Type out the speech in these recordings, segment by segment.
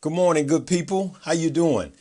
Good morning, good people. How you doing?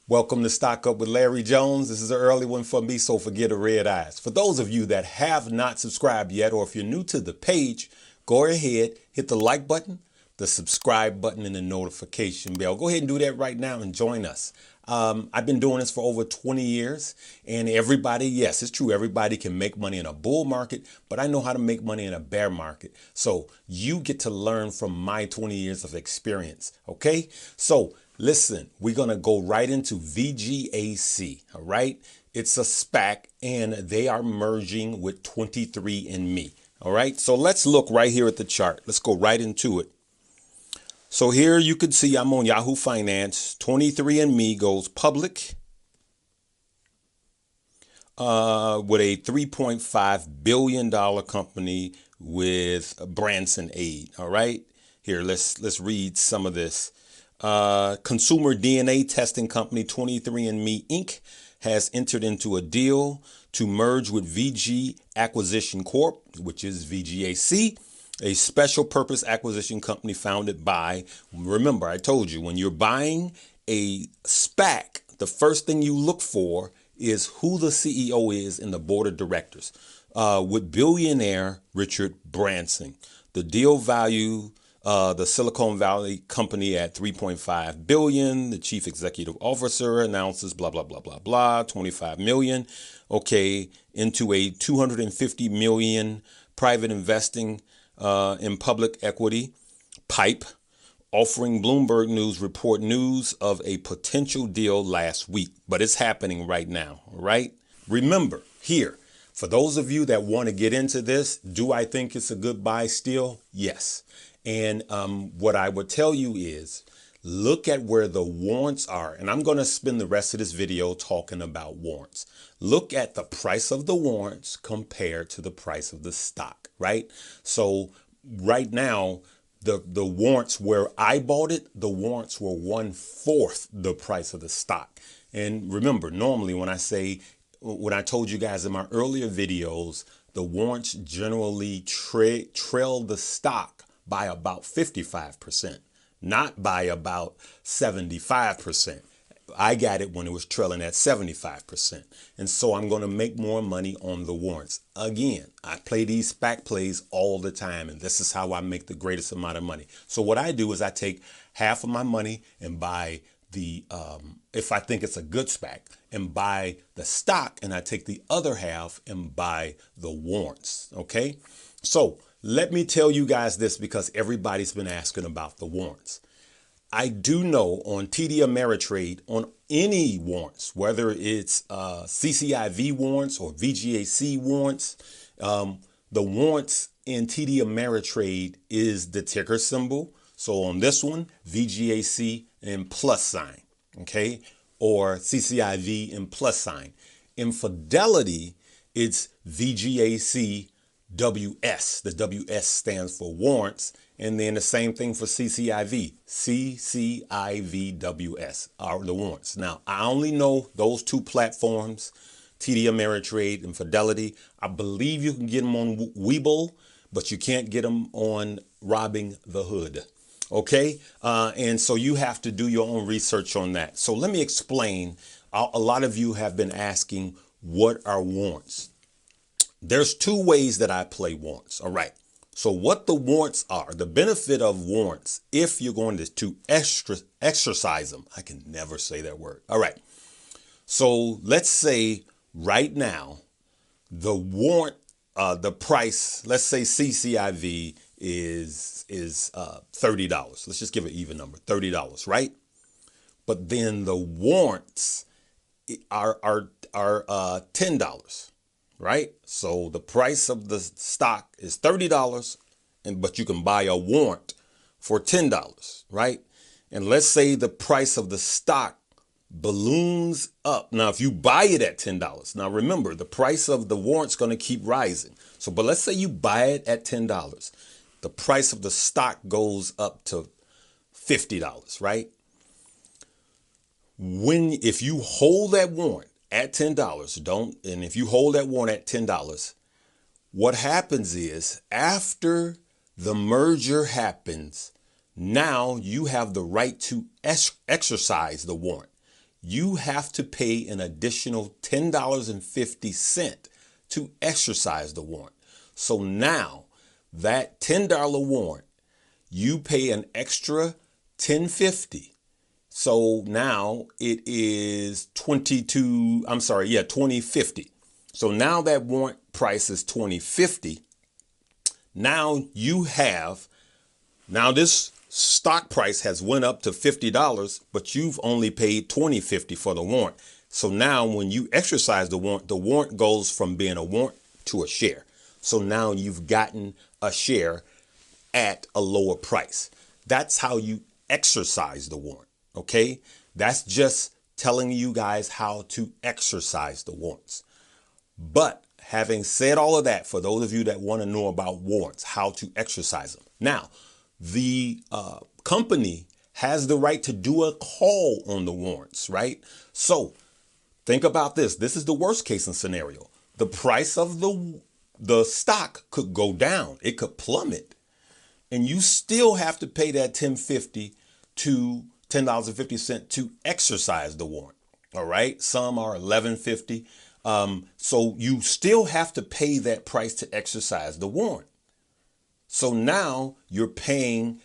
Welcome to Stock Up with Larry Jones. This is an early one for me, so forget the red eyes. For those of you that have not subscribed yet, or if you're new to the page, go ahead, hit the like button, the subscribe button, and the notification bell. Go ahead and do that right now and join us. I've been doing this for over 20 years, and everybody, yes, it's true, everybody can make money in a bull market, but I know how to make money in a bear market. So you get to learn from my 20 years of experience, okay? So listen, we're going to go right into VGAC, all right? It's a SPAC, and they are merging with 23andMe, all right? So let's look right here at the chart. Let's go right into it. So here you can see I'm on Yahoo Finance. 23andMe goes public with a $3.5 billion company with Branson Aid. All right. Here, let's read some of this. Consumer DNA testing company 23andMe Inc. has entered into a deal to merge with VG Acquisition Corp., which is VGAC, a special purpose acquisition company founded by, remember, I told you, when you're buying a SPAC, the first thing you look for is who the CEO is in the board of directors, with billionaire Richard Branson. The deal value the Silicon Valley company at $3.5 billion. The chief executive officer announces blah, blah, blah, blah, blah, $25 million. Okay, into a $250 million private investing in public equity PIPE, offering Bloomberg News report news of a potential deal last week. But it's happening right now, right? Remember, here, for those of you that want to get into this, do I think it's a good buy still? Yes. And what I would tell you is, look at where the warrants are. And I'm going to spend the rest of this video talking about warrants. Look at the price of the warrants compared to the price of the stock, right? So right now, the warrants where I bought it, the warrants were 1/4 the price of the stock. And remember, normally when I told you guys in my earlier videos, the warrants generally trail the stock by about 55%, not by about 75%. I got it when it was trailing at 75%. And so I'm going to make more money on the warrants. Again, I play these SPAC plays all the time, and this is how I make the greatest amount of money. So what I do is I take half of my money and buy the, if I think it's a good SPAC, and buy the stock, and I take the other half and buy the warrants. Okay. So let me tell you guys this, because everybody's been asking about the warrants. I do know on TD Ameritrade, on any warrants, whether it's CCIV warrants or VGAC warrants, the warrants in TD Ameritrade is the ticker symbol. So on this one, VGAC and plus sign, okay, or CCIV and plus sign. In Fidelity, it's VGAC WS. The WS stands for warrants. And then the same thing for CCIV. CCIVWS are the warrants. Now, I only know those two platforms, TD Ameritrade and Fidelity. I believe you can get them on Webull, but you can't get them on Robbing the Hood. Okay? And so you have to do your own research on that. So let me explain. A lot of you have been asking, what are warrants? There's two ways that I play warrants. All right. So what the warrants are, the benefit of warrants, if you're going to exercise them, I can never say that word. All right. So let's say right now, the warrant, the price, let's say CCIV is $30. Let's just give an even number, $30, right? But then the warrants are $10. Right? So the price of the stock is $30, but you can buy a warrant for $10, right? And let's say the price of the stock balloons up. Now, if you buy it at $10, now remember, the price of the warrant's going to keep rising. So, but let's say you buy it at $10. The price of the stock goes up to $50, right? If you hold that warrant at $10, and if you hold that warrant at $10, what happens is after the merger happens, Now you have the right to exercise the warrant. You have to pay an additional $10.50 to exercise the warrant. So now that $10 warrant, you pay an extra $10.50. So now it is $20.50. So now that warrant price is $20.50. Now this stock price has went up to $50, but you've only paid $20.50 for the warrant. So now when you exercise the warrant goes from being a warrant to a share. So now you've gotten a share at a lower price. That's how you exercise the warrant. Okay. That's just telling you guys how to exercise the warrants. But having said all of that, for those of you that want to know about warrants, how to exercise them. Now, the company has the right to do a call on the warrants, right? So think about this. This is the worst case scenario. The price of the stock could go down. It could plummet. And you still have to pay that $10.50 to $10.50 to exercise the warrant. All right. Some are $11.50. So you still have to pay that price to exercise the warrant. So now you're paying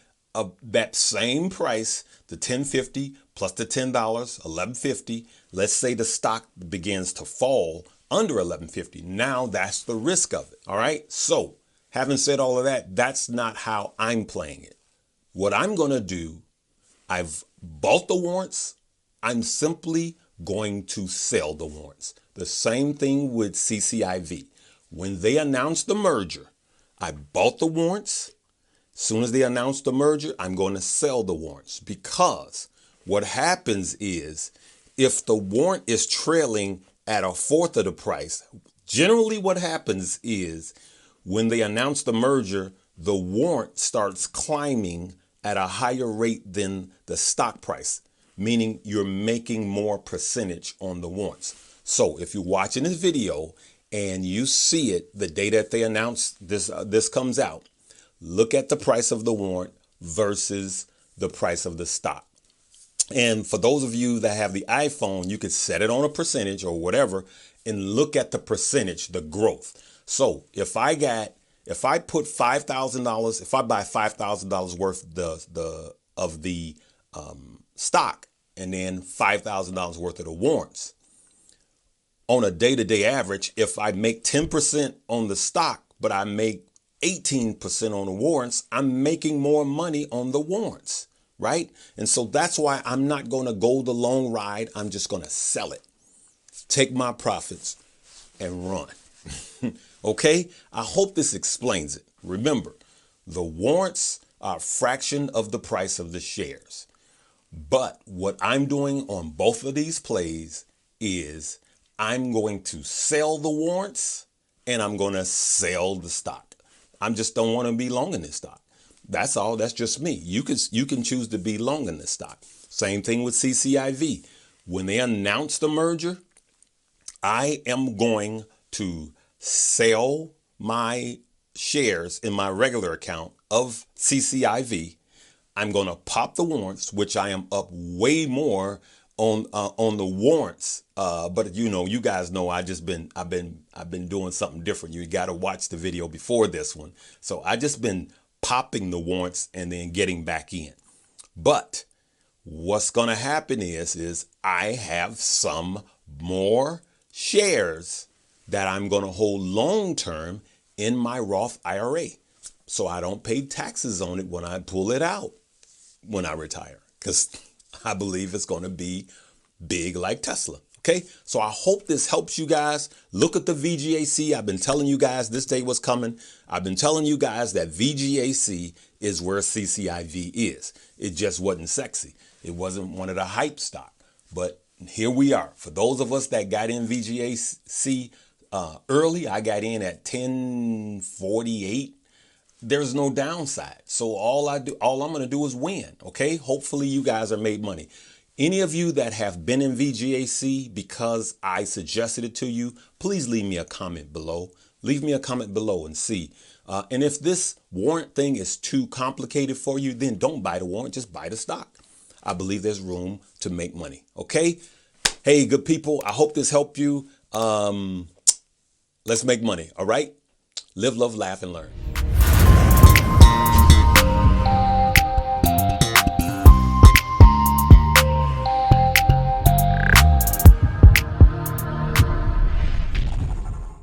that same price, the $10.50 plus the $10, $11.50. Let's say the stock begins to fall under $11.50. Now that's the risk of it. All right. So having said all of that, that's not how I'm playing it. What I'm going to do, I've bought the warrants. I'm simply going to sell the warrants. The same thing with CCIV. When they announced the merger, I bought the warrants. As soon as they announced the merger, I'm going to sell the warrants, because what happens is if the warrant is trailing at a fourth of the price, generally what happens is when they announce the merger, the warrant starts climbing at a higher rate than the stock price, meaning you're making more percentage on the warrants. So if you're watching this video and you see it the day that they announce this comes out, look at the price of the warrant versus the price of the stock. And for those of you that have the iPhone, you could set it on a percentage or whatever and look at the percentage, the growth. So if I put $5,000, if I buy $5,000 worth of the stock and then $5,000 worth of the warrants, on a day-to-day average, if I make 10% on the stock, but I make 18% on the warrants, I'm making more money on the warrants, right? And so that's why I'm not going to go the long ride. I'm just going to sell it, take my profits and run. Okay. I hope this explains it. Remember, the warrants are a fraction of the price of the shares. But what I'm doing on both of these plays is I'm going to sell the warrants and I'm going to sell the stock. I just don't want to be long in this stock. That's all. That's just me. You can choose to be long in this stock. Same thing with CCIV. When they announce the merger, I am going to sell my shares in my regular account of CCIV. I'm going to pop the warrants, which I am up way more on the warrants. But you guys know I've been doing something different. You got to watch the video before this one. So I just been popping the warrants and then getting back in. But what's going to happen is I have some more shares that I'm going to hold long term in my Roth IRA. So I don't pay taxes on it when I pull it out when I retire, because I believe it's going to be big like Tesla. Okay, so I hope this helps you guys. Look at the VGAC. I've been telling you guys this day was coming. I've been telling you guys that VGAC is where CCIV is. It just wasn't sexy. It wasn't one of the hype stock. But here we are. For those of us that got in VGAC early, I got in at 1048. There's no downside. So all I'm going to do is win. Okay. Hopefully you guys are made money. Any of you that have been in VGAC because I suggested it to you, please leave me a comment below. Leave me a comment below and see. And if this warrant thing is too complicated for you, then don't buy the warrant, just buy the stock. I believe there's room to make money. Okay? Hey, good people, I hope this helped you. Let's make money, all right? Live, love, laugh, and learn.